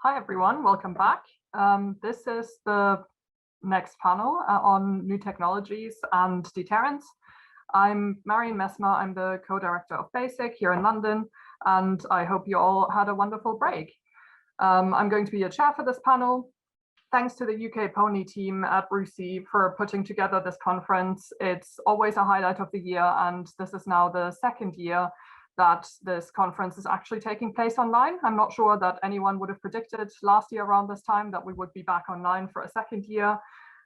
Hi everyone, welcome back. This is the next panel on new technologies and deterrence. I'm Marion Messmer, I'm the co-director of BASIC here in London, and I hope you all had a wonderful break. I'm going to be a chair for this panel. Thanks to the UK PONI team at RUSI for putting together this conference. It's always a highlight of the year, and this is now the second year that this conference is actually taking place online. I'm not sure that anyone would have predicted last year around this time that we would be back online for a second year.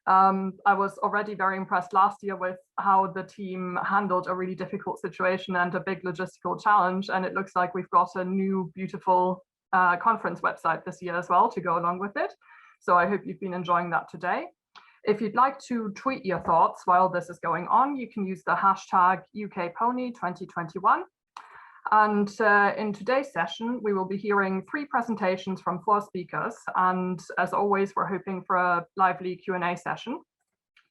I was already very impressed last year with how the team handled a really difficult situation and a big logistical challenge. And it looks like we've got a new beautiful conference website this year as well to go along with it. So I hope you've been enjoying that today. If you'd like to tweet your thoughts while this is going on, you can use the hashtag UK PONI 2021. And in today's session, we will be hearing 3 presentations from 4 speakers. And as always, we're hoping for a lively Q&A session.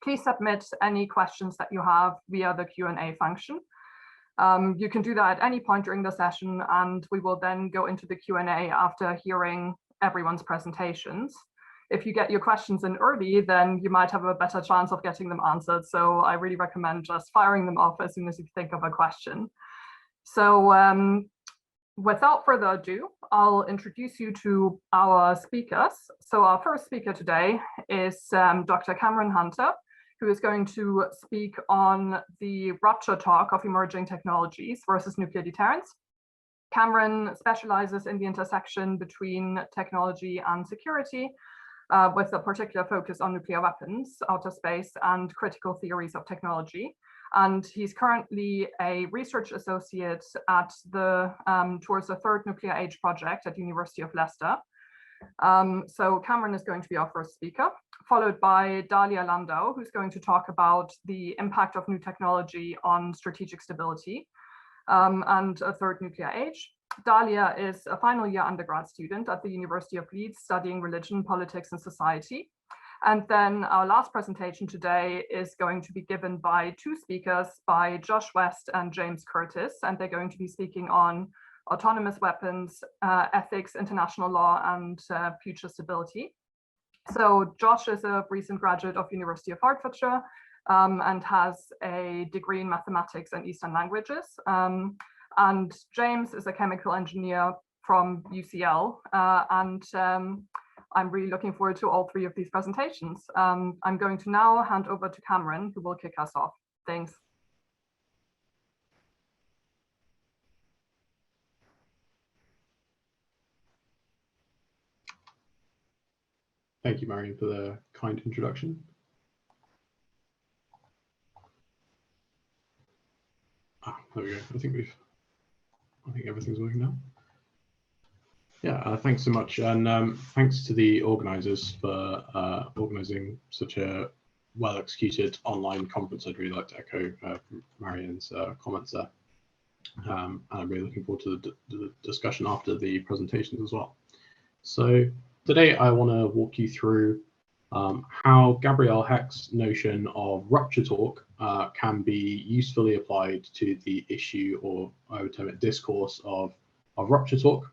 Please submit any questions that you have via the Q&A function. You can do that at any point during the session, and we will then go into the Q&A after hearing everyone's presentations. If you get your questions in early, then you might have a better chance of getting them answered. So I really recommend just firing them off as soon as you think of a question. So without further ado, I'll introduce you to our speakers. So our first speaker today is Dr. Cameron Hunter, who is going to speak on the Rupture Talk of emerging technologies versus nuclear deterrence. Cameron specializes in the intersection between technology and security, with a particular focus on nuclear weapons, outer space, and critical theories of technology. And he's currently a research associate at the towards the Third Nuclear Age project at University of Leicester. So Cameron is going to be our first speaker, followed by Dalia Landau, who's going to talk about the impact of new technology on strategic stability and a third nuclear age. Dalia is a final year undergrad student at the University of Leeds studying religion, politics, and society. And then our last presentation today is going to be given by 2 speakers, by Josh West and James Curtis, and they're going to be speaking on autonomous weapons, ethics, international law, and future stability. So Josh is a recent graduate of University of Hertfordshire and has a degree in mathematics and Eastern languages. And James is a chemical engineer from UCL, I'm really looking forward to all 3 of these presentations. I'm going to now hand over to Cameron, who will kick us off. Thanks. Thank you, Marion, for the kind introduction. There we go. I think everything's working now. Yeah, thanks so much, and thanks to the organisers for organising such a well-executed online conference. I'd really like to echo Marion's comments there. And I'm really looking forward to the discussion after the presentations as well. So today I want to walk you through how Gabrielle Heck's notion of rupture talk can be usefully applied to the issue, or I would term it discourse, of rupture talk.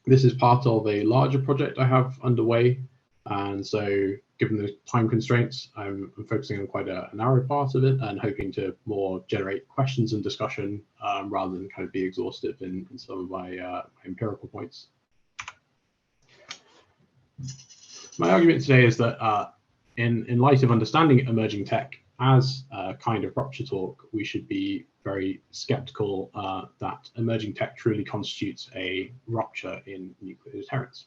This is part of a larger project I have underway, and so given the time constraints, I'm focusing on quite a narrow part of it and hoping to more generate questions and discussion rather than kind of be exhaustive in some of my empirical points. My argument today is that in light of understanding emerging tech as a kind of rupture talk, we should be very skeptical that emerging tech truly constitutes a rupture in nuclear deterrence.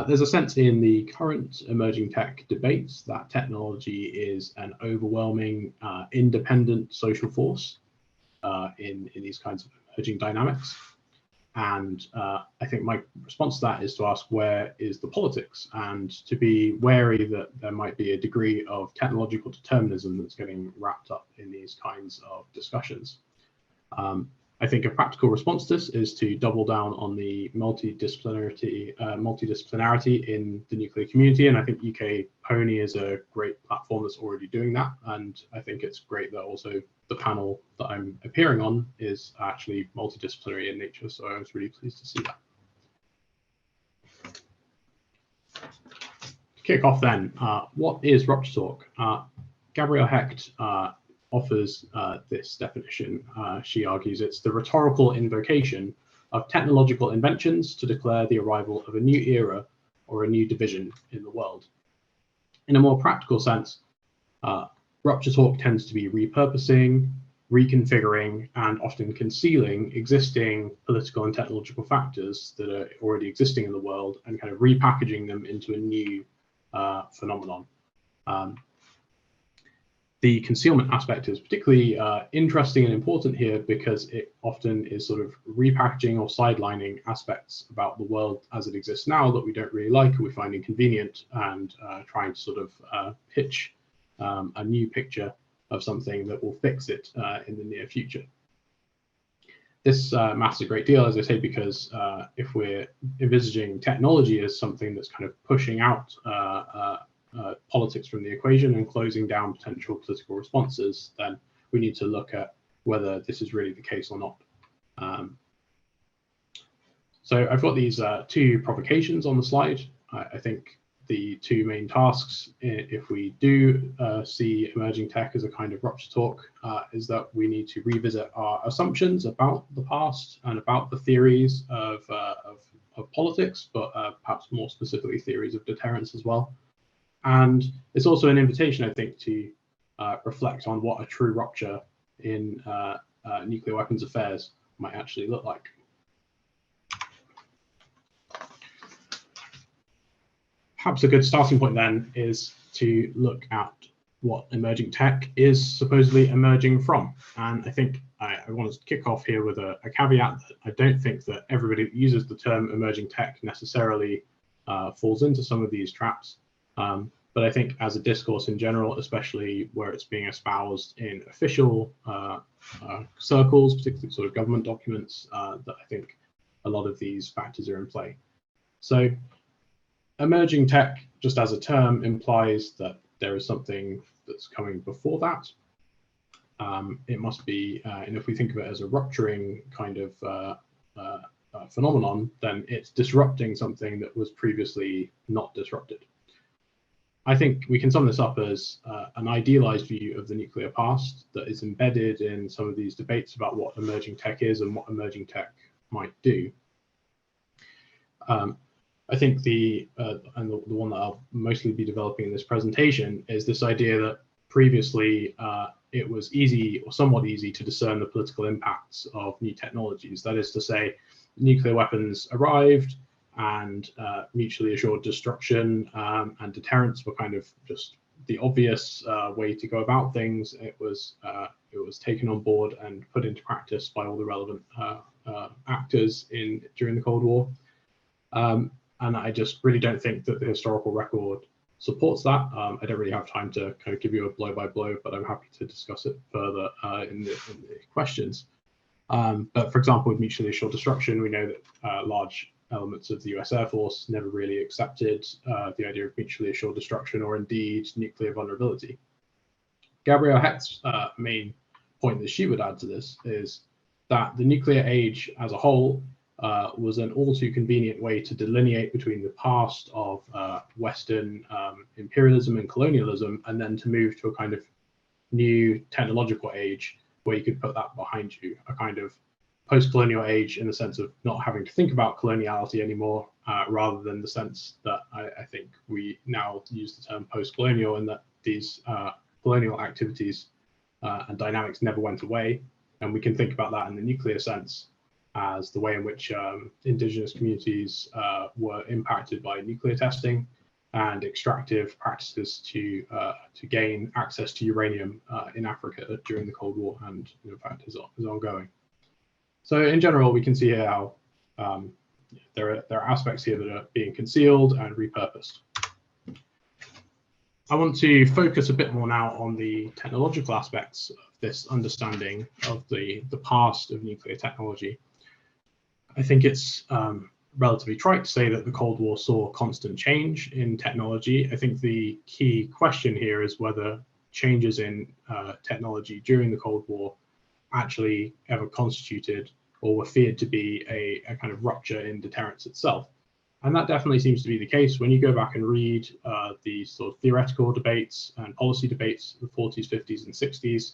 There's a sense in the current emerging tech debates that technology is an overwhelming, independent social force in these kinds of emerging dynamics. And I think my response to that is to ask, where is the politics? And to be wary that there might be a degree of technological determinism that's getting wrapped up in these kinds of discussions. I think a practical response to this is to double down on the multidisciplinarity in the nuclear community. And I think UK PONI is a great platform that's already doing that. And I think it's great that also the panel that I'm appearing on is actually multidisciplinary in nature. So I was really pleased to see that. kick off then, what is Rupture Talk? Gabrielle Hecht offers this definition. She argues it's the rhetorical invocation of technological inventions to declare the arrival of a new era or a new division in the world. In a more practical sense, Rupture Talk tends to be repurposing, reconfiguring, and often concealing existing political and technological factors that are already existing in the world and kind of repackaging them into a new phenomenon. The concealment aspect is particularly interesting and important here because it often is sort of repackaging or sidelining aspects about the world as it exists now that we don't really like or we find inconvenient, and trying to sort of pitch a new picture of something that will fix it in the near future. This matters a great deal, as I say, because if we're envisaging technology as something that's kind of pushing out politics from the equation and closing down potential political responses, then we need to look at whether this is really the case or not. So I've got these two provocations on the slide. I think the two main tasks, if we do see emerging tech as a kind of rupture talk, is that we need to revisit our assumptions about the past and about the theories of politics, but perhaps more specifically theories of deterrence as well. And it's also an invitation, I think, to reflect on what a true rupture in nuclear weapons affairs might actually look like. Perhaps a good starting point then is to look at what emerging tech is supposedly emerging from. And I think I want to kick off here with a caveat that I don't think that everybody that uses the term emerging tech necessarily falls into some of these traps. But I think as a discourse in general, especially where it's being espoused in official circles, particularly sort of government documents, that I think a lot of these factors are in play. So emerging tech, just as a term, implies that there is something that's coming before that. It must be, and if we think of it as a rupturing kind of phenomenon, then it's disrupting something that was previously not disrupted. I think we can sum this up as an idealized view of the nuclear past that is embedded in some of these debates about what emerging tech is and what emerging tech might do. I think the one that I'll mostly be developing in this presentation is this idea that previously it was easy or somewhat easy to discern the political impacts of new technologies. That is to say, nuclear weapons arrived, and mutually assured destruction and deterrence were kind of just the obvious way to go about things. It was taken on board and put into practice by all the relevant actors during the Cold War. And I just really don't think that the historical record supports that. I don't really have time to kind of give you a blow by blow, but I'm happy to discuss it further in the questions. But for example, with mutually assured destruction, we know that large elements of the US Air Force never really accepted the idea of mutually assured destruction or indeed nuclear vulnerability. Gabrielle Hecht's main point that she would add to this is that the nuclear age as a whole was an all too convenient way to delineate between the past of Western imperialism and colonialism, and then to move to a kind of new technological age where you could put that behind you, a kind of post-colonial age in the sense of not having to think about coloniality anymore, rather than the sense that I think we now use the term post-colonial, and that these colonial activities and dynamics never went away. And we can think about that in the nuclear sense as the way in which indigenous communities were impacted by nuclear testing and extractive practices to gain access to uranium in Africa during the Cold War, and in fact is ongoing. So in general, we can see here how there are aspects here that are being concealed and repurposed. I want to focus a bit more now on the technological aspects of this understanding of the past of nuclear technology. I think it's relatively trite to say that the Cold War saw constant change in technology. I think the key question here is whether changes in technology during the Cold War actually ever constituted or were feared to be a kind of rupture in deterrence itself. And that definitely seems to be the case. When you go back and read the sort of theoretical debates and policy debates of the 40s, 50s, and 60s,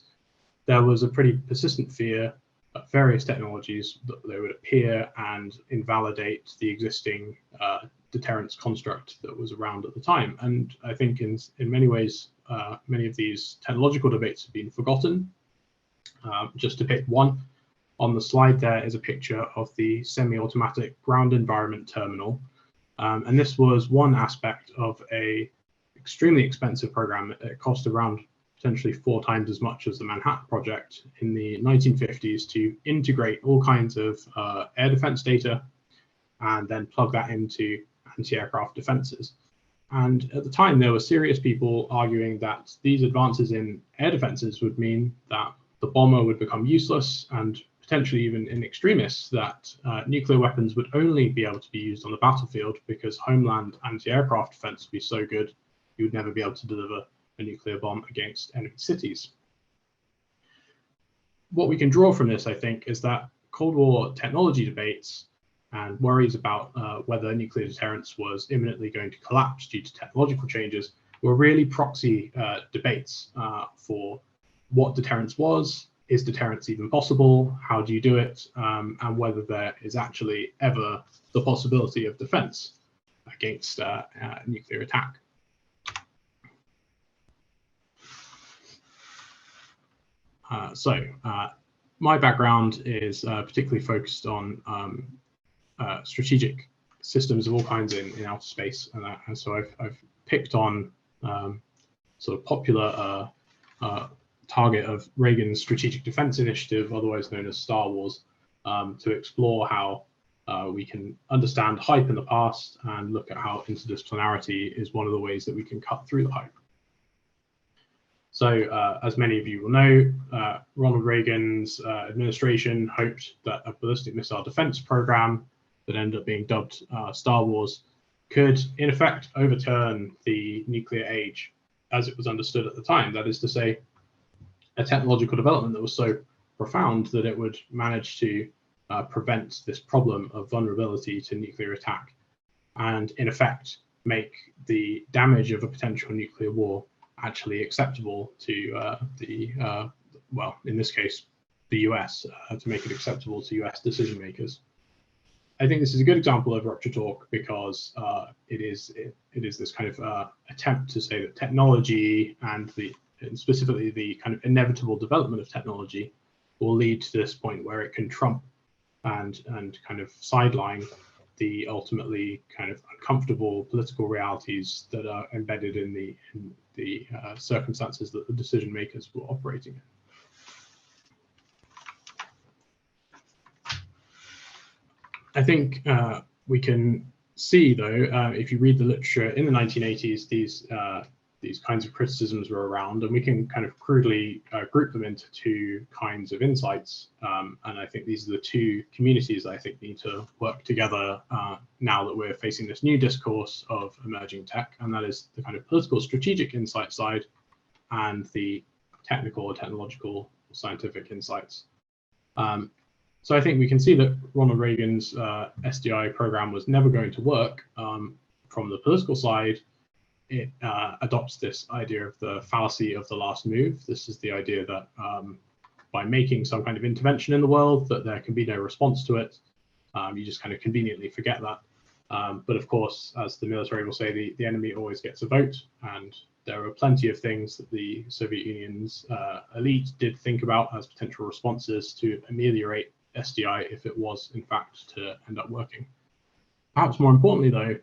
there was a pretty persistent fear that various technologies that they would appear and invalidate the existing deterrence construct that was around at the time. And I think in many ways, many of these technological debates have been forgotten. Just to pick one, on the slide there is a picture of the semi-automatic ground environment terminal. And this was one aspect of a extremely expensive program. It cost around potentially 4 times as much as the Manhattan Project in the 1950s to integrate all kinds of air defense data and then plug that into anti-aircraft defenses. And at the time, there were serious people arguing that these advances in air defenses would mean that the bomber would become useless, and potentially even in extremists, that nuclear weapons would only be able to be used on the battlefield because homeland anti-aircraft defense would be so good, you would never be able to deliver a nuclear bomb against enemy cities. What we can draw from this, I think, is that Cold War technology debates and worries about whether nuclear deterrence was imminently going to collapse due to technological changes were really proxy debates for what deterrence was. Is deterrence even possible? How do you do it? And whether there is actually ever the possibility of defense against nuclear attack. My background is particularly focused on strategic systems of all kinds in outer space, and so I've picked on sort of popular target of Reagan's Strategic Defense Initiative, otherwise known as Star Wars, to explore how we can understand hype in the past and look at how interdisciplinarity is one of the ways that we can cut through the hype. So as many of you will know, Ronald Reagan's administration hoped that a ballistic missile defense program that ended up being dubbed Star Wars could in effect overturn the nuclear age as it was understood at the time. That is to say, a technological development that was so profound that it would manage to prevent this problem of vulnerability to nuclear attack and in effect make the damage of a potential nuclear war actually acceptable to well, in this case, the US, to make it acceptable to US decision makers. I think this is a good example of Rupture Talk because it is this kind of attempt to say that technology and specifically the kind of inevitable development of technology will lead to this point where it can trump and kind of sideline the ultimately kind of uncomfortable political realities that are embedded in the circumstances that the decision makers were operating in. I think we can see, though, if you read the literature in the 1980s, these kinds of criticisms were around, and we can kind of crudely group them into 2 kinds of insights. And I think these are the 2 communities that I think need to work together now that we're facing this new discourse of emerging tech, and that is the kind of political strategic insight side and the technical or technological or scientific insights. So I think we can see that Ronald Reagan's SDI program was never going to work. From the political side, it adopts this idea of the fallacy of the last move. This is the idea that by making some kind of intervention in the world, that there can be no response to it. You just kind of conveniently forget that. But of course, as the military will say, the enemy always gets a vote, and there are plenty of things that the Soviet Union's elite did think about as potential responses to ameliorate SDI if it was in fact to end up working. Perhaps more importantly, though,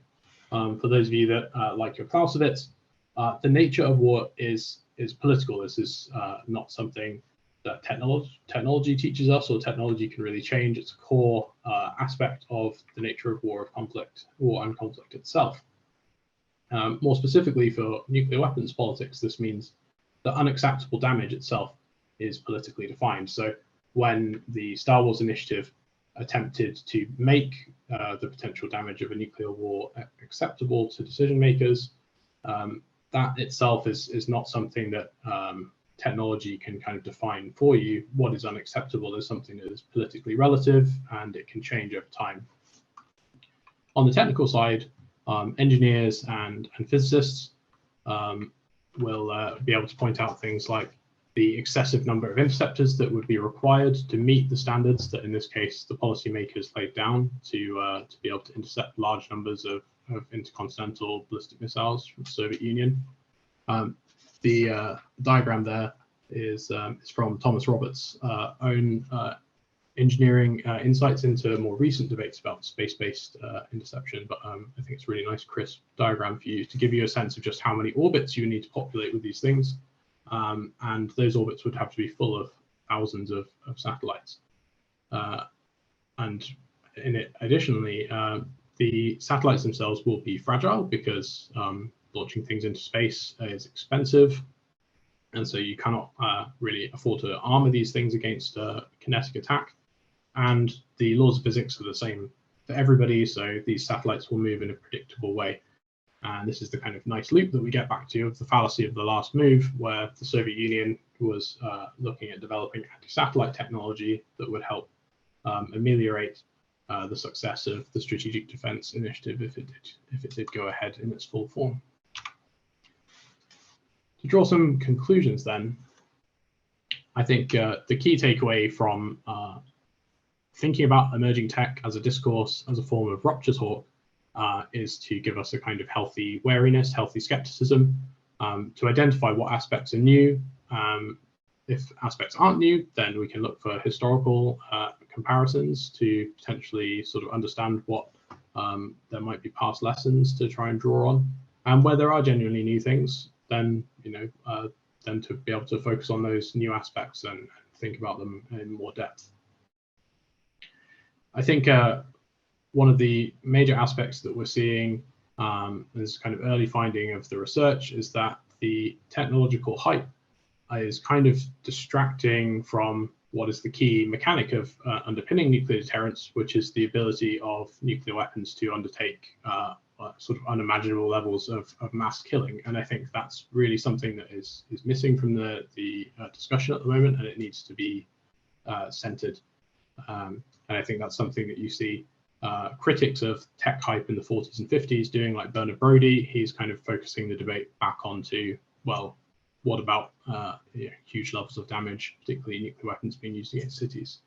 for those of you that like your Clausewitz, the nature of war is political. This is not something that technology teaches us, or technology can really change. It's a core aspect of the nature of war and conflict itself. More specifically for nuclear weapons politics, this means that unacceptable damage itself is politically defined. So when the Star Wars initiative attempted to make the potential damage of a nuclear war acceptable to decision makers, that itself is not something that technology can kind of define for you. What is unacceptable is something that is politically relative, and it can change over time. On the technical side, engineers and physicists will be able to point out things like the excessive number of interceptors that would be required to meet the standards that, in this case, the policymakers laid down to be able to intercept large numbers of intercontinental ballistic missiles from the Soviet Union. The diagram there is from Thomas Roberts' own engineering insights into more recent debates about space-based interception, but I think it's a really nice, crisp diagram for you to give you a sense of just how many orbits you need to populate with these things. And those orbits would have to be full of thousands of satellites. And in it, additionally, the satellites themselves will be fragile because launching things into space is expensive. And so you cannot really afford to armor these things against kinetic attack. And the laws of physics are the same for everybody, so these satellites will move in a predictable way. And this is the kind of nice loop that we get back to of the fallacy of the last move, where the Soviet Union was looking at developing anti-satellite technology that would help ameliorate the success of the Strategic Defense Initiative if it did go ahead in its full form. To draw some conclusions then, I think the key takeaway from thinking about emerging tech as a discourse, as a form of rupture talk, is to give us a kind of healthy wariness, healthy skepticism, to identify what aspects are new. If aspects aren't new, then we can look for historical comparisons to potentially sort of understand what there might be past lessons to try and draw on. And where there are genuinely new things, then then to be able to focus on those new aspects and think about them in more depth. I think one of the major aspects that we're seeing, this kind of early finding of the research, is that the technological hype is kind of distracting from what is the key mechanic of underpinning nuclear deterrence, which is the ability of nuclear weapons to undertake sort of unimaginable levels of mass killing. And I think that's really something that is missing from the discussion at the moment, and it needs to be centered. And I think that's something that you see critics of tech hype in the 40s and 50s doing, like Bernard Brodie. He's kind of focusing the debate back onto, well, what about huge levels of damage, particularly nuclear weapons being used against cities?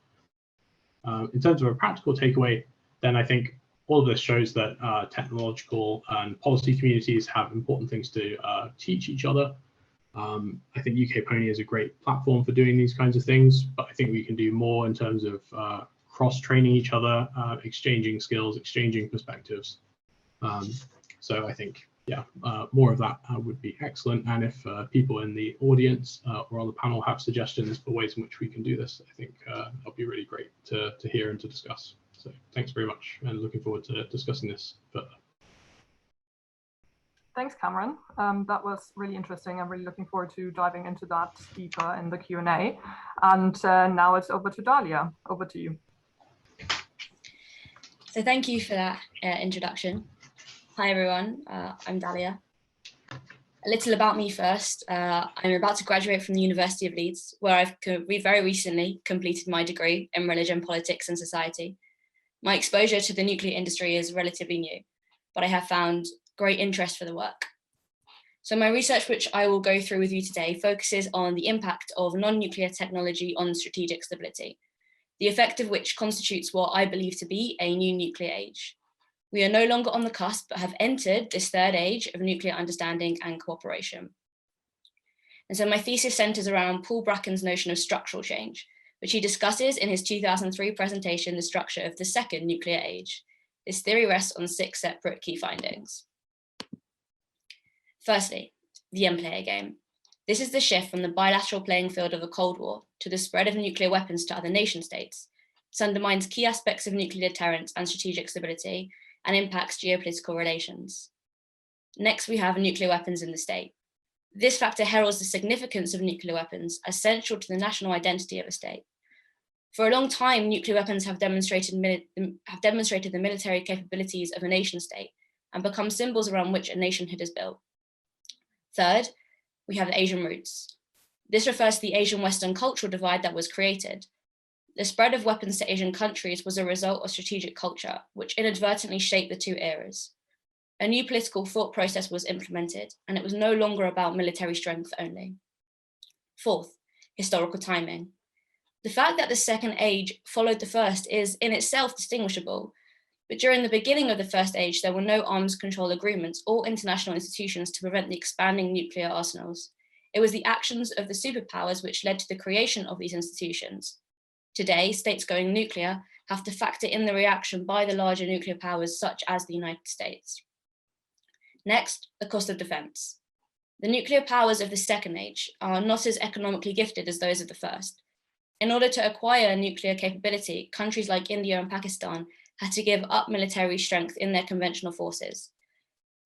In terms of a practical takeaway, then I think all of this shows that technological and policy communities have important things to teach each other. I think UK PONI is a great platform for doing these kinds of things, but I think we can do more in terms of cross-training each other, exchanging skills, exchanging perspectives. So I think, yeah, more of that would be excellent. And if people in the audience or on the panel have suggestions for ways in which we can do this, I think that'll be really great to hear and to discuss. So thanks very much, and looking forward to discussing this further. Thanks, Cameron. That was really interesting. I'm really looking forward to diving into that deeper in the Q&A. And now it's over to Dalia. Over to you. So thank you for that introduction. Hi, everyone. I'm Dalia. A little about me first. I'm about to graduate from the University of Leeds, where I've very recently completed my degree in religion, politics, and society. My exposure to the nuclear industry is relatively new, but I have found great interest for the work. So my research, which I will go through with you today, focuses on the impact of non-nuclear technology on strategic stability, the effect of which constitutes what I believe to be a new nuclear age. We are no longer on the cusp, but have entered this third age of nuclear understanding and cooperation. And so my thesis centers around Paul Bracken's notion of structural change, which he discusses in his 2003 presentation, The Structure of the Second Nuclear Age. This theory rests on 6 separate key findings. Firstly, the end player game. This is the shift from the bilateral playing field of the Cold War to the spread of nuclear weapons to other nation states. This undermines key aspects of nuclear deterrence and strategic stability and impacts geopolitical relations. Next, we have nuclear weapons in the state. This factor heralds the significance of nuclear weapons as central to the national identity of a state. For a long time, nuclear weapons have demonstrated the military capabilities of a nation state and become symbols around which a nationhood is built. Third, we have the Asian roots. This refers to the Asian Western cultural divide that was created. The spread of weapons to Asian countries was a result of strategic culture, which inadvertently shaped the two eras. A new political thought process was implemented, and it was no longer about military strength only. Fourth, historical timing. The fact that the second age followed the first is in itself distinguishable, but during the beginning of the first age, there were no arms control agreements or international institutions to prevent the expanding nuclear arsenals. It was the actions of the superpowers which led to the creation of these institutions. Today, states going nuclear have to factor in the reaction by the larger nuclear powers, such as the United States. Next, the cost of defense. The nuclear powers of the second age are not as economically gifted as those of the first. In order to acquire nuclear capability, countries like India and Pakistan had to give up military strength in their conventional forces.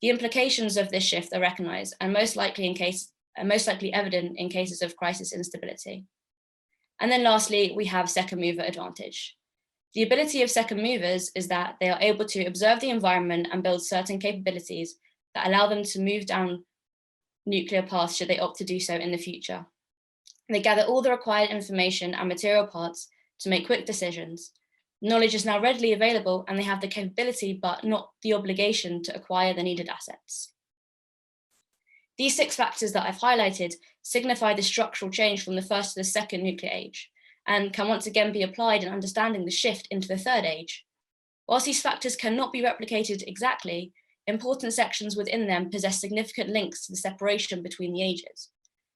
The implications of this shift are recognized and most likely evident in cases of crisis instability. And then lastly, we have second mover advantage. The ability of second movers is that they are able to observe the environment and build certain capabilities that allow them to move down nuclear paths should they opt to do so in the future. They gather all the required information and material parts to make quick decisions. Knowledge is now readily available and they have the capability, but not the obligation to acquire the needed assets. These 6 factors that I've highlighted signify the structural change from the first to the second nuclear age, and can once again be applied in understanding the shift into the third age. Whilst these factors cannot be replicated exactly, important sections within them possess significant links to the separation between the ages,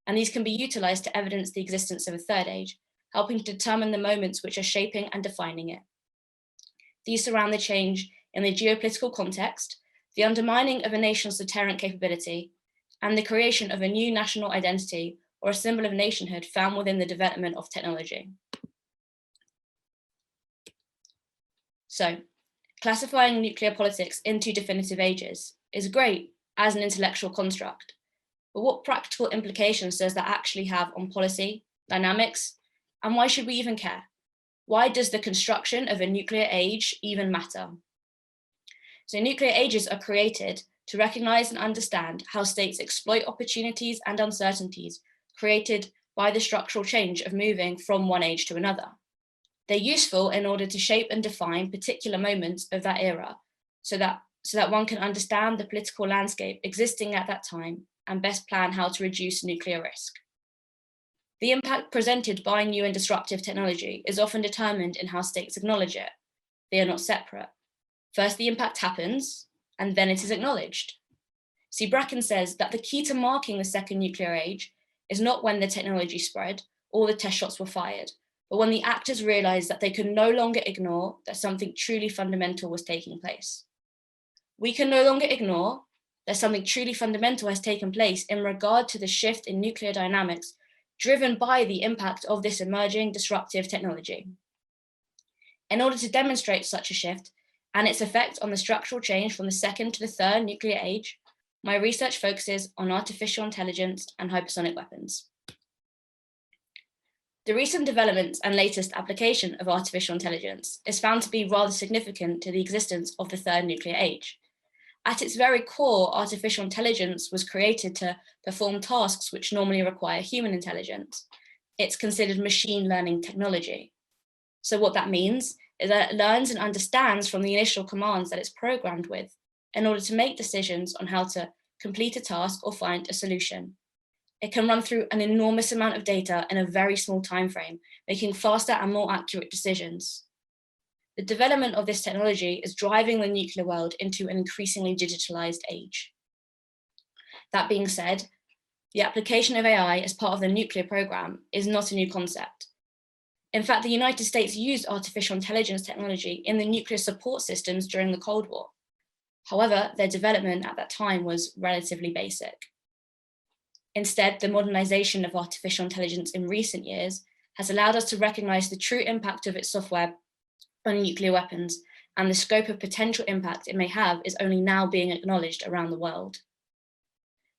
and these can be utilized to evidence the existence of a third age, helping to determine the moments which are shaping and defining it. These surround the change in the geopolitical context, the undermining of a nation's deterrent capability, and the creation of a new national identity or a symbol of nationhood found within the development of technology. So, classifying nuclear politics into definitive ages is great as an intellectual construct, but what practical implications does that actually have on policy, dynamics, and why should we even care? Why does the construction of a nuclear age even matter? So nuclear ages are created to recognize and understand how states exploit opportunities and uncertainties created by the structural change of moving from one age to another. They're useful in order to shape and define particular moments of that era so that one can understand the political landscape existing at that time and best plan how to reduce nuclear risk. The impact presented by new and disruptive technology is often determined in how states acknowledge it. They are not separate. First, the impact happens, and then it is acknowledged. See, Bracken says that the key to marking the second nuclear age is not when the technology spread or the test shots were fired, but when the actors realized that they could no longer ignore that something truly fundamental was taking place. We can no longer ignore that something truly fundamental has taken place in regard to the shift in nuclear dynamics driven by the impact of this emerging disruptive technology. In order to demonstrate such a shift and its effect on the structural change from the second to the third nuclear age, my research focuses on artificial intelligence and hypersonic weapons. The recent developments and latest application of artificial intelligence is found to be rather significant to the existence of the third nuclear age. At its very core, artificial intelligence was created to perform tasks which normally require human intelligence. It's considered machine learning technology. So what that means is that it learns and understands from the initial commands that it's programmed with in order to make decisions on how to complete a task or find a solution. It can run through an enormous amount of data in a very small time frame, making faster and more accurate decisions. The development of this technology is driving the nuclear world into an increasingly digitalized age. That being said, the application of AI as part of the nuclear program is not a new concept. In fact, the United States used artificial intelligence technology in the nuclear support systems during the Cold War. However, their development at that time was relatively basic. Instead, the modernization of artificial intelligence in recent years has allowed us to recognize the true impact of its software on nuclear weapons, and the scope of potential impact it may have is only now being acknowledged around the world.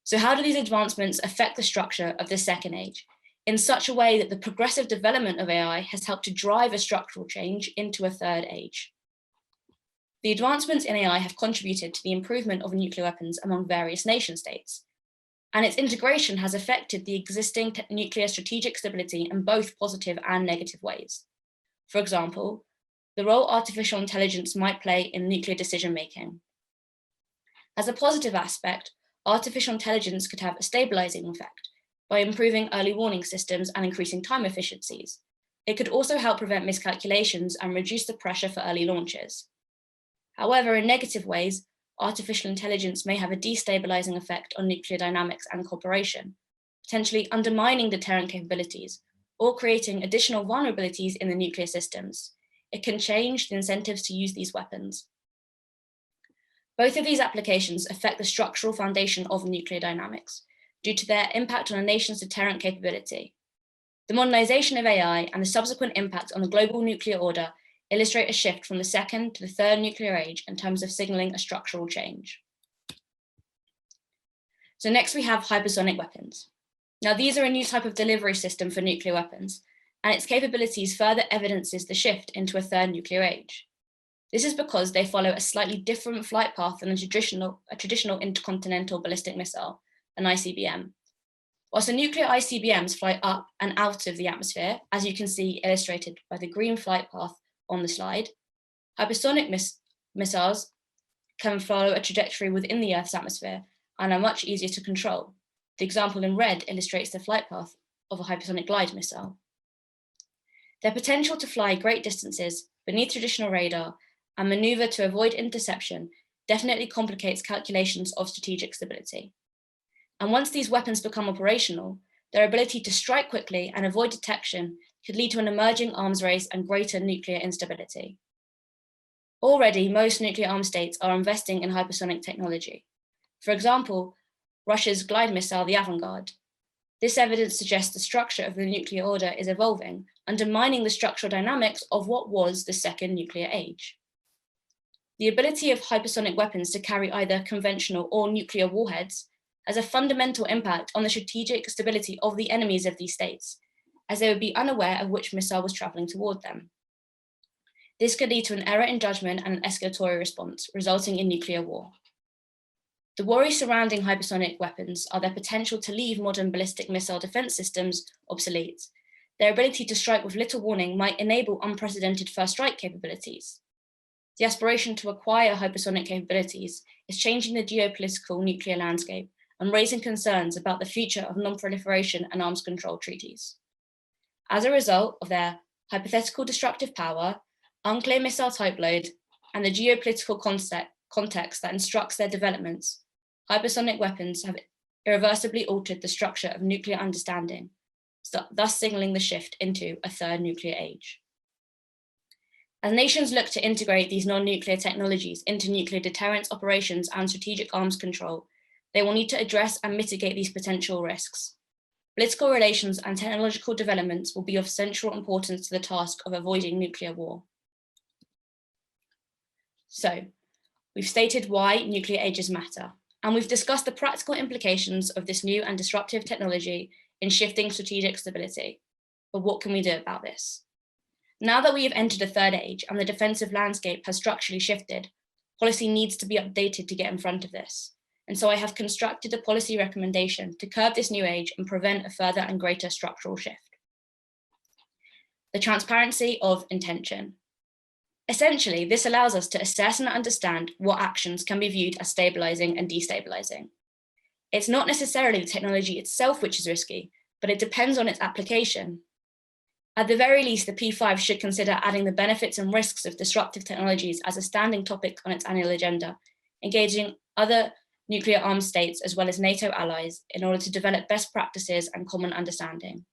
So how do these advancements affect the structure of the second age in such a way that the progressive development of AI has helped to drive a structural change into a third age? The advancements in AI have contributed to the improvement of nuclear weapons among various nation states, and its integration has affected the existing nuclear strategic stability in both positive and negative ways. For example, the role artificial intelligence might play in nuclear decision-making. As a positive aspect, artificial intelligence could have a stabilizing effect by improving early warning systems and increasing time efficiencies. It could also help prevent miscalculations and reduce the pressure for early launches. However, in negative ways, artificial intelligence may have a destabilizing effect on nuclear dynamics and cooperation, potentially undermining deterrent capabilities or creating additional vulnerabilities in the nuclear systems. It can change the incentives to use these weapons. Both of these applications affect the structural foundation of nuclear dynamics due to their impact on a nation's deterrent capability. The modernization of AI and the subsequent impact on the global nuclear order illustrate a shift from the second to the third nuclear age in terms of signaling a structural change. So next we have hypersonic weapons. Now these are a new type of delivery system for nuclear weapons, and its capabilities further evidences the shift into a third nuclear age. This is because they follow a slightly different flight path than a traditional intercontinental ballistic missile, an ICBM. Whilst the nuclear ICBMs fly up and out of the atmosphere, as you can see illustrated by the green flight path on the slide, hypersonic missiles can follow a trajectory within the Earth's atmosphere and are much easier to control. The example in red illustrates the flight path of a hypersonic glide missile. Their potential to fly great distances beneath traditional radar and maneuver to avoid interception definitely complicates calculations of strategic stability. And once these weapons become operational, their ability to strike quickly and avoid detection could lead to an emerging arms race and greater nuclear instability. Already, most nuclear armed states are investing in hypersonic technology. For example, Russia's glide missile, the Avangard. This evidence suggests the structure of the nuclear order is evolving, undermining the structural dynamics of what was the second nuclear age. The ability of hypersonic weapons to carry either conventional or nuclear warheads has a fundamental impact on the strategic stability of the enemies of these states, as they would be unaware of which missile was traveling toward them. This could lead to an error in judgment and an escalatory response, resulting in nuclear war. The worries surrounding hypersonic weapons are their potential to leave modern ballistic missile defense systems obsolete. Their ability to strike with little warning might enable unprecedented first strike capabilities. The aspiration to acquire hypersonic capabilities is changing the geopolitical nuclear landscape and raising concerns about the future of non-proliferation and arms control treaties. As a result of their hypothetical destructive power, unclear missile type load, and the geopolitical context that instructs their developments, hypersonic weapons have irreversibly altered the structure of nuclear understanding, thus signaling the shift into a third nuclear age. As nations look to integrate these non-nuclear technologies into nuclear deterrence operations and strategic arms control, they will need to address and mitigate these potential risks. Political relations and technological developments will be of central importance to the task of avoiding nuclear war. So, we've stated why nuclear ages matter, and we've discussed the practical implications of this new and disruptive technology in shifting strategic stability. But what can we do about this? Now that we have entered a third age and the defensive landscape has structurally shifted, policy needs to be updated to get in front of this. And so I have constructed a policy recommendation to curb this new age and prevent a further and greater structural shift. The transparency of intention. Essentially, this allows us to assess and understand what actions can be viewed as stabilizing and destabilizing. It's not necessarily the technology itself which is risky, but it depends on its application. At the very least, the P5 should consider adding the benefits and risks of disruptive technologies as a standing topic on its annual agenda, engaging other nuclear armed states as well as NATO allies in order to develop best practices and common understanding.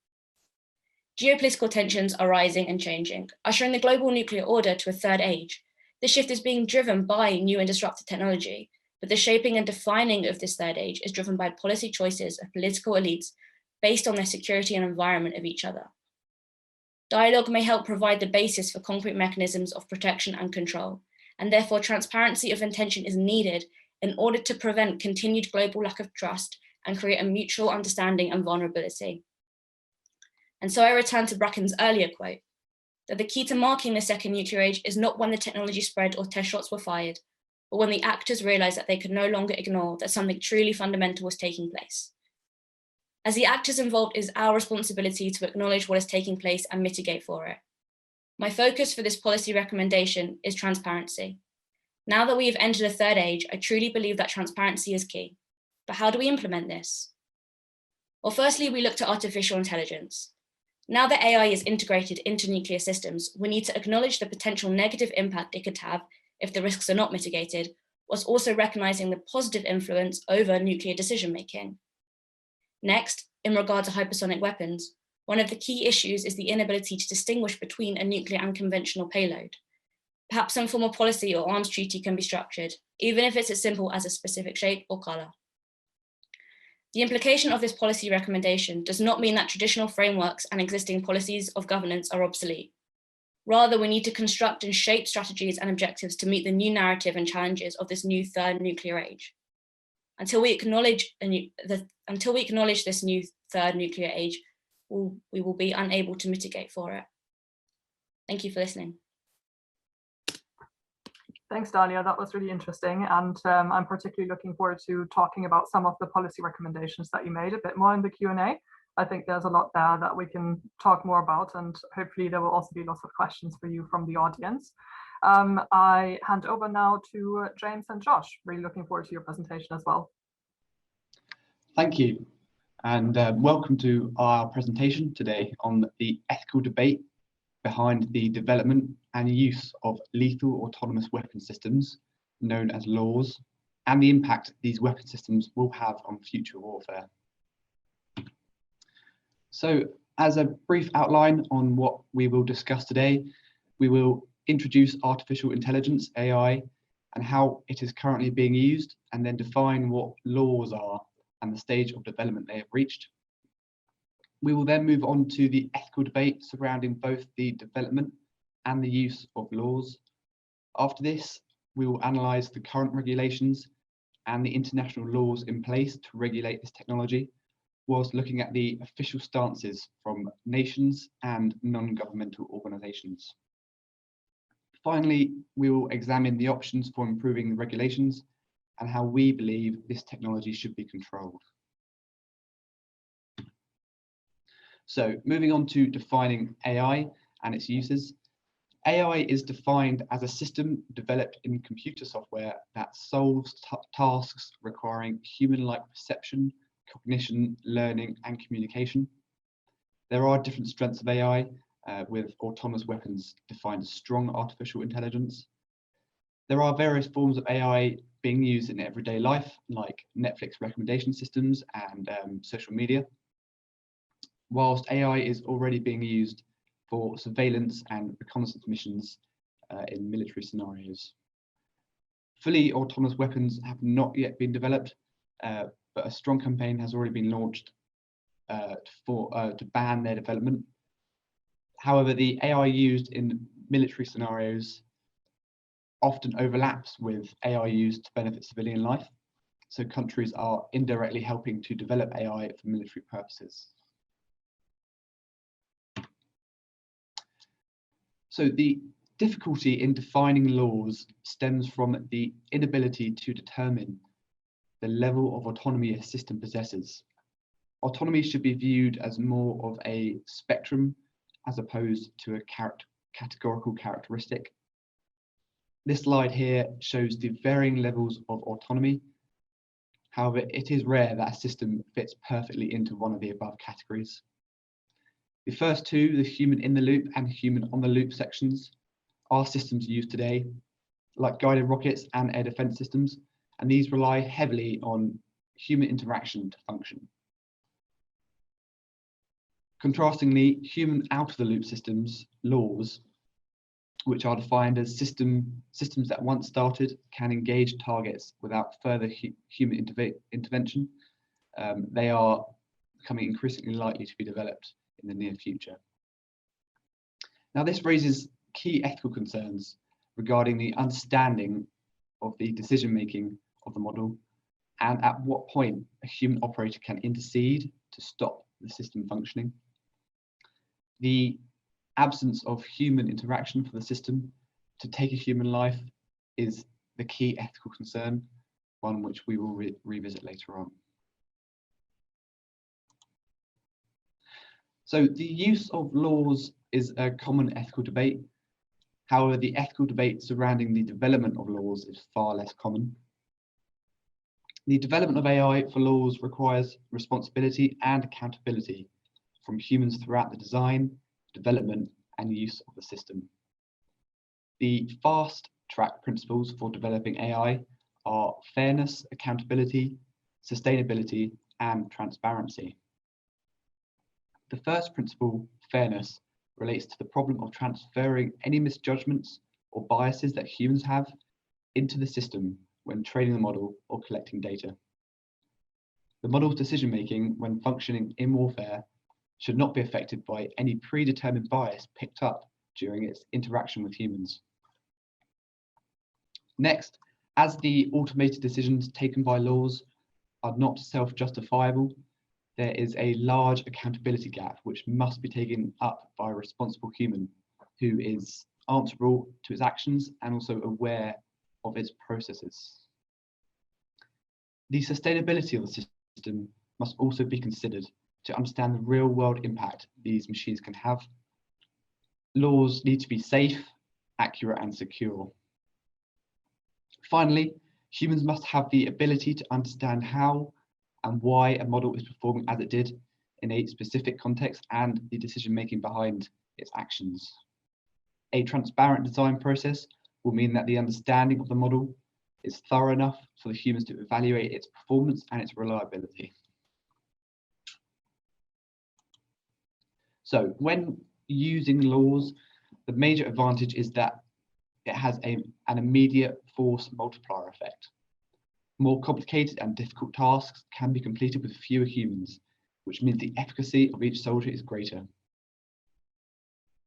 Geopolitical tensions are rising and changing, ushering the global nuclear order to a third age. This shift is being driven by new and disruptive technology, but the shaping and defining of this third age is driven by policy choices of political elites based on their security and environment of each other. Dialogue may help provide the basis for concrete mechanisms of protection and control, and therefore transparency of intention is needed in order to prevent continued global lack of trust and create a mutual understanding and vulnerability. And so I return to Bracken's earlier quote, that the key to marking the second nuclear age is not when the technology spread or test shots were fired, but when the actors realized that they could no longer ignore that something truly fundamental was taking place. As the actors involved, it is our responsibility to acknowledge what is taking place and mitigate for it. My focus for this policy recommendation is transparency. Now that we have entered a third age, I truly believe that transparency is key. But how do we implement this? Well, firstly, we look to artificial intelligence. Now that AI is integrated into nuclear systems, we need to acknowledge the potential negative impact it could have if the risks are not mitigated, whilst also recognizing the positive influence over nuclear decision-making. Next, in regard to hypersonic weapons, one of the key issues is the inability to distinguish between a nuclear and conventional payload. Perhaps some form of policy or arms treaty can be structured, even if it's as simple as a specific shape or color. The implication of this policy recommendation does not mean that traditional frameworks and existing policies of governance are obsolete. Rather, we need to construct and shape strategies and objectives to meet the new narrative and challenges of this new third nuclear age. Until we acknowledge this new third nuclear age, we will be unable to mitigate for it. Thank you for listening. Thanks, Dalia. That was really interesting. And I'm particularly looking forward to talking about some of the policy recommendations that you made a bit more in the Q&A. I think there's a lot there that we can talk more about, and hopefully there will also be lots of questions for you from the audience. I hand over now to James and Josh. Really looking forward to your presentation as well. Thank you, and welcome to our presentation today on the ethical debate behind the development and use of lethal autonomous weapon systems, known as LAWS, and the impact these weapon systems will have on future warfare. So, as a brief outline on what we will discuss today, we will introduce artificial intelligence, AI, and how it is currently being used, and then define what LAWS are and the stage of development they have reached. We will then move on to the ethical debate surrounding both the development and the use of LAWS. After this, we will analyse the current regulations and the international laws in place to regulate this technology, whilst looking at the official stances from nations and non-governmental organisations. Finally, we will examine the options for improving the regulations and how we believe this technology should be controlled. So, moving on to defining AI and its uses. AI is defined as a system developed in computer software that solves tasks requiring human-like perception, cognition, learning, and communication. There are different strengths of AI, with autonomous weapons defined as strong artificial intelligence. There are various forms of AI being used in everyday life, like Netflix recommendation systems and social media, whilst AI is already being used for surveillance and reconnaissance missions in military scenarios. Fully autonomous weapons have not yet been developed, but a strong campaign has already been launched to ban their development. However, the AI used in military scenarios often overlaps with AI used to benefit civilian life, so countries are indirectly helping to develop AI for military purposes. So the difficulty in defining LAWS stems from the inability to determine the level of autonomy a system possesses. Autonomy should be viewed as more of a spectrum as opposed to a categorical characteristic. This slide here shows the varying levels of autonomy. However, it is rare that a system fits perfectly into one of the above categories. The first two, the human in the loop and human on the loop sections, are systems used today, like guided rockets and air defense systems, and these rely heavily on human interaction to function. Contrastingly, human out of the loop systems, LAWS, which are defined as systems that once started can engage targets without further human intervention, they are becoming increasingly likely to be developed in the near future. Now, this raises key ethical concerns regarding the understanding of the decision-making of the model and at what point a human operator can intercede to stop the system functioning. The absence of human interaction for the system to take a human life is the key ethical concern, one which we will revisit later on. So the use of LAWS is a common ethical debate. However, the ethical debate surrounding the development of laws is far less common. The development of AI for laws requires responsibility and accountability from humans throughout the design, development, and use of the system. The fast track principles for developing AI are fairness, accountability, sustainability, and transparency. The first principle, fairness, relates to the problem of transferring any misjudgments or biases that humans have into the system when training the model or collecting data. The model's decision-making when functioning in warfare should not be affected by any predetermined bias picked up during its interaction with humans. Next, as the automated decisions taken by laws are not self-justifiable, there is a large accountability gap which must be taken up by a responsible human who is answerable to its actions and also aware of its processes. The sustainability of the system must also be considered to understand the real-world impact these machines can have. Laws need to be safe, accurate, and secure. Finally, humans must have the ability to understand how and why a model is performing as it did in a specific context and the decision-making behind its actions. A transparent design process will mean that the understanding of the model is thorough enough for the humans to evaluate its performance and its reliability. So when using laws, the major advantage is that it has an immediate force multiplier effect. More complicated and difficult tasks can be completed with fewer humans, which means the efficacy of each soldier is greater.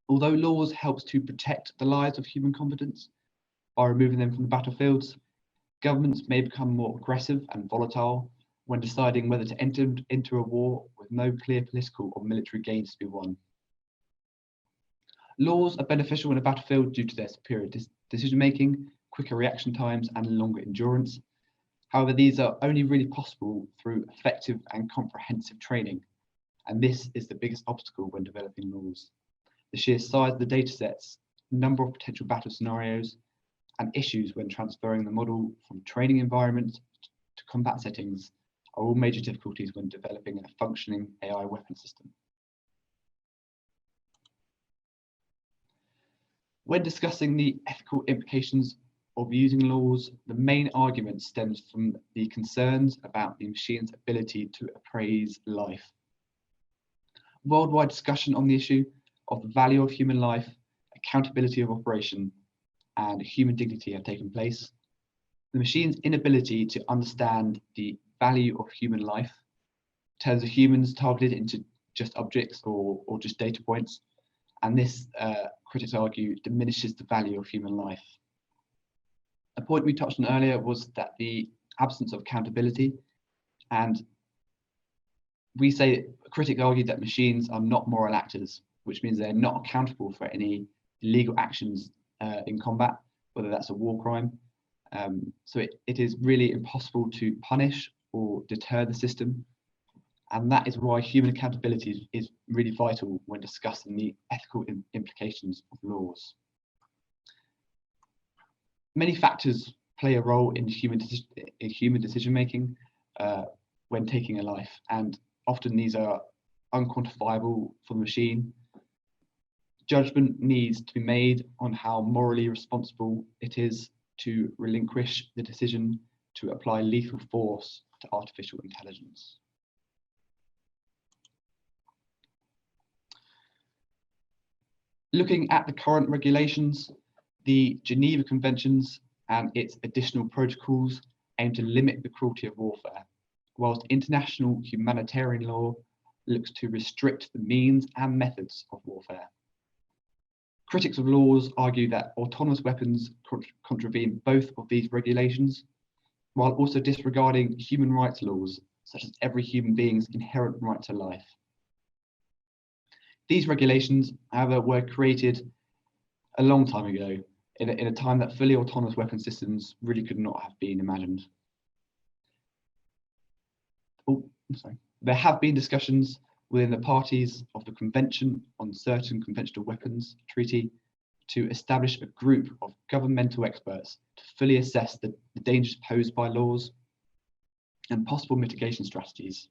Although laws help to protect the lives of human combatants by removing them from the battlefields, governments may become more aggressive and volatile when deciding whether to enter into a war with no clear political or military gains to be won. Laws are beneficial in a battlefield due to their superior decision-making, quicker reaction times, and longer endurance. However, these are only really possible through effective and comprehensive training, and this is the biggest obstacle when developing laws. The sheer size of the data sets, number of potential battle scenarios, and issues when transferring the model from training environments to combat settings are all major difficulties when developing a functioning AI weapon system. When discussing the ethical implications of using laws, the main argument stems from the concerns about the machine's ability to appraise life. Worldwide discussion on the issue of the value of human life, accountability of operation, and human dignity have taken place. The machine's inability to understand the value of human life turns the humans targeted into just objects or just data points, and this, critics argue, diminishes the value of human life. A point we touched on earlier was that the absence of accountability, and critics argue that machines are not moral actors, which means they're not accountable for any illegal actions in combat, whether that's a war crime. So it is really impossible to punish or deter the system. And that is why human accountability is really vital when discussing the ethical implications of laws. Many factors play a role in human decision-making when taking a life, and often these are unquantifiable for the machine. Judgment needs to be made on how morally responsible it is to relinquish the decision to apply lethal force to artificial intelligence. Looking at the current regulations, the Geneva Conventions and its additional protocols aim to limit the cruelty of warfare, whilst international humanitarian law looks to restrict the means and methods of warfare. Critics of laws argue that autonomous weapons contravene both of these regulations, while also disregarding human rights laws, such as every human being's inherent right to life. These regulations, however, were created a long time ago, in a time that fully autonomous weapon systems really could not have been imagined. There have been discussions within the parties of the Convention on Certain Conventional Weapons Treaty to establish a group of governmental experts to fully assess the dangers posed by laws and possible mitigation strategies.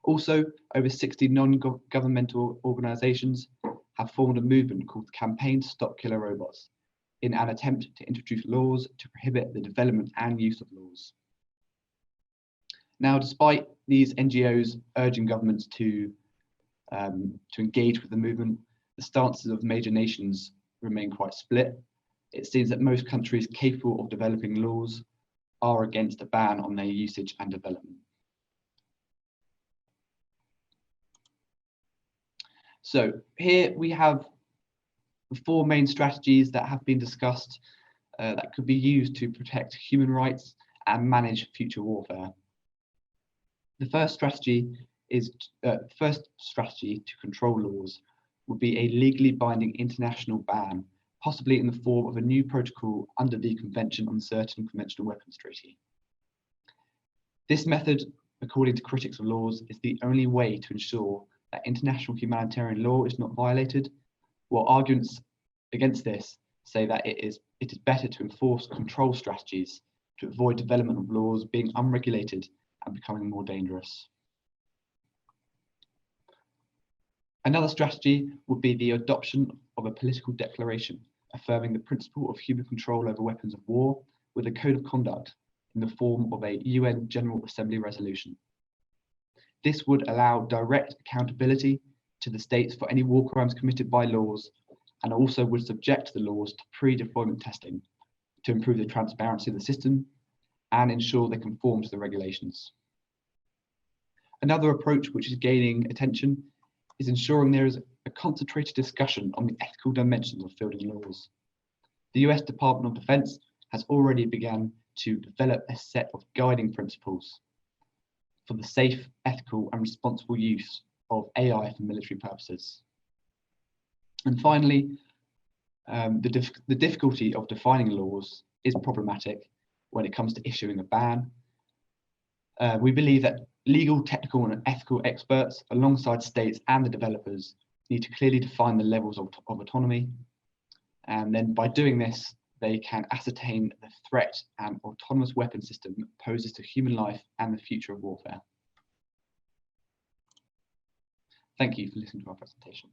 Also, over 60 non-governmental organisations have formed a movement called the Campaign to Stop Killer Robots in an attempt to introduce laws to prohibit the development and use of laws. Now, despite these NGOs urging governments to engage with the movement, the stances of major nations remain quite split. It seems that most countries capable of developing laws are against a ban on their usage and development. So here we have the four main strategies that have been discussed that could be used to protect human rights and manage future warfare. The first strategy to control laws would be a legally binding international ban, possibly in the form of a new protocol under the Convention on Certain Conventional Weapons Treaty. This method, according to critics of laws, is the only way to ensure that international humanitarian law is not violated, while arguments against this say that it is better to enforce control strategies to avoid development of laws being unregulated and becoming more dangerous. Another strategy would be the adoption of a political declaration affirming the principle of human control over weapons of war with a code of conduct in the form of a UN General Assembly resolution. This would allow direct accountability to the states for any war crimes committed by laws, and also would subject the laws to pre-deployment testing to improve the transparency of the system and ensure they conform to the regulations. Another approach which is gaining attention is ensuring there is a concentrated discussion on the ethical dimensions of fielding laws. The US Department of Defense has already begun to develop a set of guiding principles for the safe, ethical, and responsible use of AI for military purposes. And finally, the difficulty of defining laws is problematic when it comes to issuing a ban. We believe that legal, technical, and ethical experts, alongside states and the developers, need to clearly define the levels of autonomy. And then by doing this, they can ascertain the threat an autonomous weapon system poses to human life and the future of warfare. Thank you for listening to our presentation.